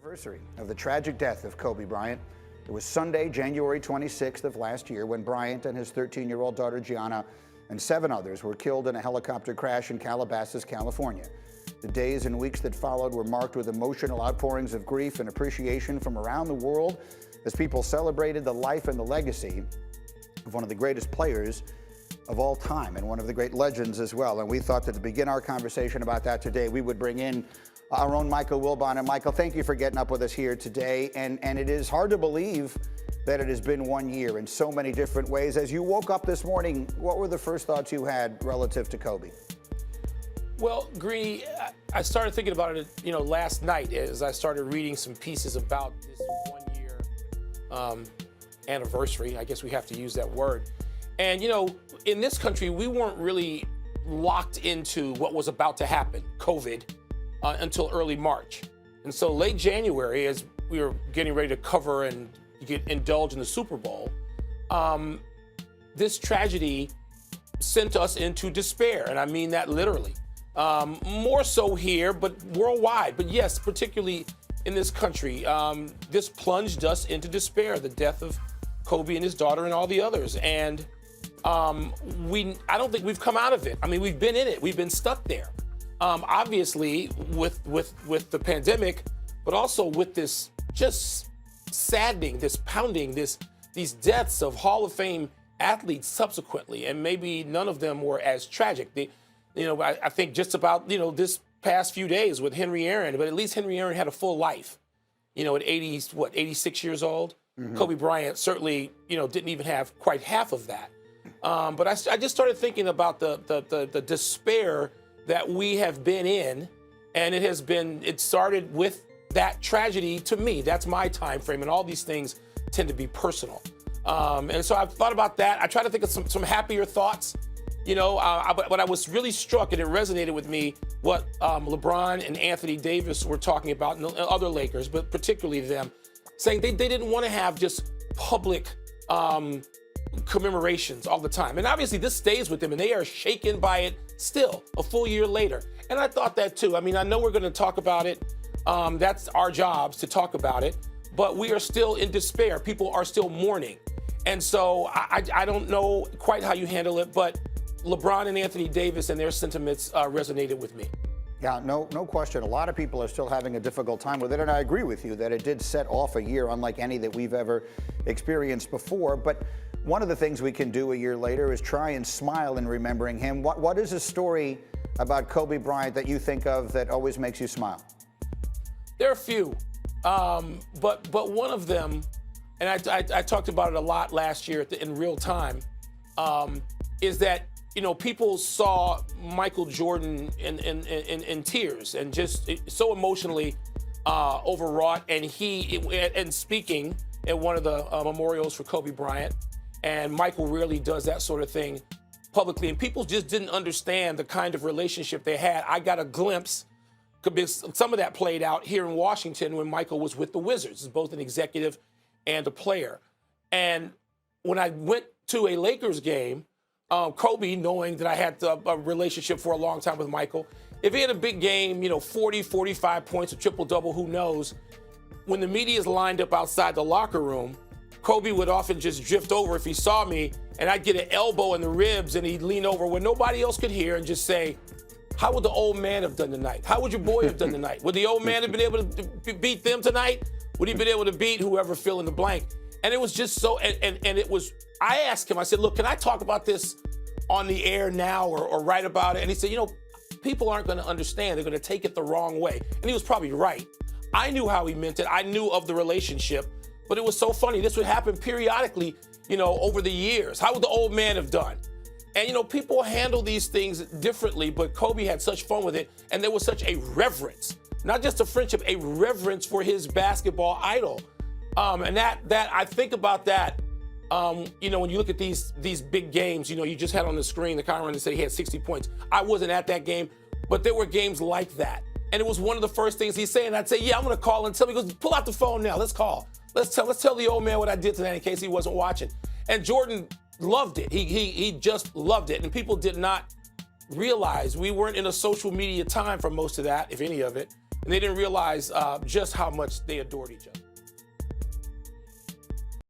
Anniversary of the tragic death of Kobe Bryant. It was Sunday, January 26th of last year when Bryant and his 13-year-old daughter Gianna and 7 others were killed in a helicopter crash in Calabasas, California. The days and weeks that followed were marked with emotional outpourings of grief and appreciation from around the world as people celebrated the life and the legacy of one of the greatest players of all time and one of the great legends as well. And we thought that to begin our conversation about that today, we would bring in our own Michael Wilbon. And Michael, thank you for getting up with us here today. And it is hard to believe that it has been 1 year in so many different ways. As you woke up this morning, what were the first thoughts you had relative to Kobe? Well, Greeny, I started thinking about it, last night as I started reading some pieces about this 1 year anniversary. I guess we have to use that word. And, in this country, we weren't really locked into what was about to happen, COVID, until early March. And so late January, as we were getting ready to cover and indulge in the Super Bowl, this tragedy sent us into despair. And I mean that literally. More so here, but worldwide. But yes, particularly in this country, this plunged us into despair, the death of Kobe and his daughter and all the others. And I don't think we've come out of it. I mean, we've been in it. We've been stuck there. Obviously, with the pandemic, but also with this just saddening, this pounding, these deaths of Hall of Fame athletes subsequently, and maybe none of them were as tragic. I think just about this past few days with Henry Aaron, but at least Henry Aaron had a full life. At 86 years old. Mm-hmm. Kobe Bryant certainly didn't even have quite half of that. But I just started thinking about the despair that we have been in, and it started with that tragedy. To me, that's my time frame, and all these things tend to be personal. And so I've thought about that. I try to think of some happier thoughts, but I was really struck, and it resonated with me, what LeBron and Anthony Davis were talking about, and other Lakers, but particularly them, saying they didn't want to have just public commemorations all the time. And obviously this stays with them, and they are shaken by it still a full year later. And I thought that too. I mean, I know we're going to talk about it. That's our jobs to talk about it, but we are still in despair. People are still mourning. And so I don't know quite how you handle it, but LeBron and Anthony Davis and their sentiments resonated with me. Yeah, no question. A lot of people are still having a difficult time with it, and I agree with you that it did set off a year unlike any that we've ever experienced before. But one of the things we can do a year later is try and smile in remembering him. What is a story about Kobe Bryant that you think of that always makes you smile? There are a few, but one of them, and I talked about it a lot last year in real time, is that people saw Michael Jordan in tears and just so emotionally overwrought. And speaking at one of the memorials for Kobe Bryant, and Michael rarely does that sort of thing publicly. And people just didn't understand the kind of relationship they had. I got a glimpse, because some of that played out here in Washington when Michael was with the Wizards, as both an executive and a player. And when I went to a Lakers game, Kobe, knowing that I had a relationship for a long time with Michael, if he had a big game, 40, 45 points, a triple-double, who knows, when the media is lined up outside the locker room, Kobe would often just drift over if he saw me, and I'd get an elbow in the ribs, and he'd lean over when nobody else could hear and just say, "How would the old man have done tonight? How would your boy have done tonight? Would the old man have been able to beat them tonight? Would he have been able to beat whoever fill in the blank?" And it was just so, and it was, I asked him, I said, "Look, can I talk about this on the air now or write about it?" And he said, people aren't going to understand. They're going to take it the wrong way. And he was probably right. I knew how he meant it. I knew of the relationship, but it was so funny. This would happen periodically, over the years. How would the old man have done? And, people handle these things differently, but Kobe had such fun with it. And there was such a reverence, not just a friendship, a reverence for his basketball idol. And that I think about that. When you look at these big games, you just had on the screen the comment that said he had 60 points. I wasn't at that game, but there were games like that. And it was one of the first things he'd say, and I'd say, "Yeah, I'm going to call and tell him." He goes, "Pull out the phone now. Let's call. Let's tell the old man what I did tonight in case he wasn't watching." And Jordan loved it. He just loved it. And people did not realize we weren't in a social media time for most of that, if any of it, and they didn't realize just how much they adored each other.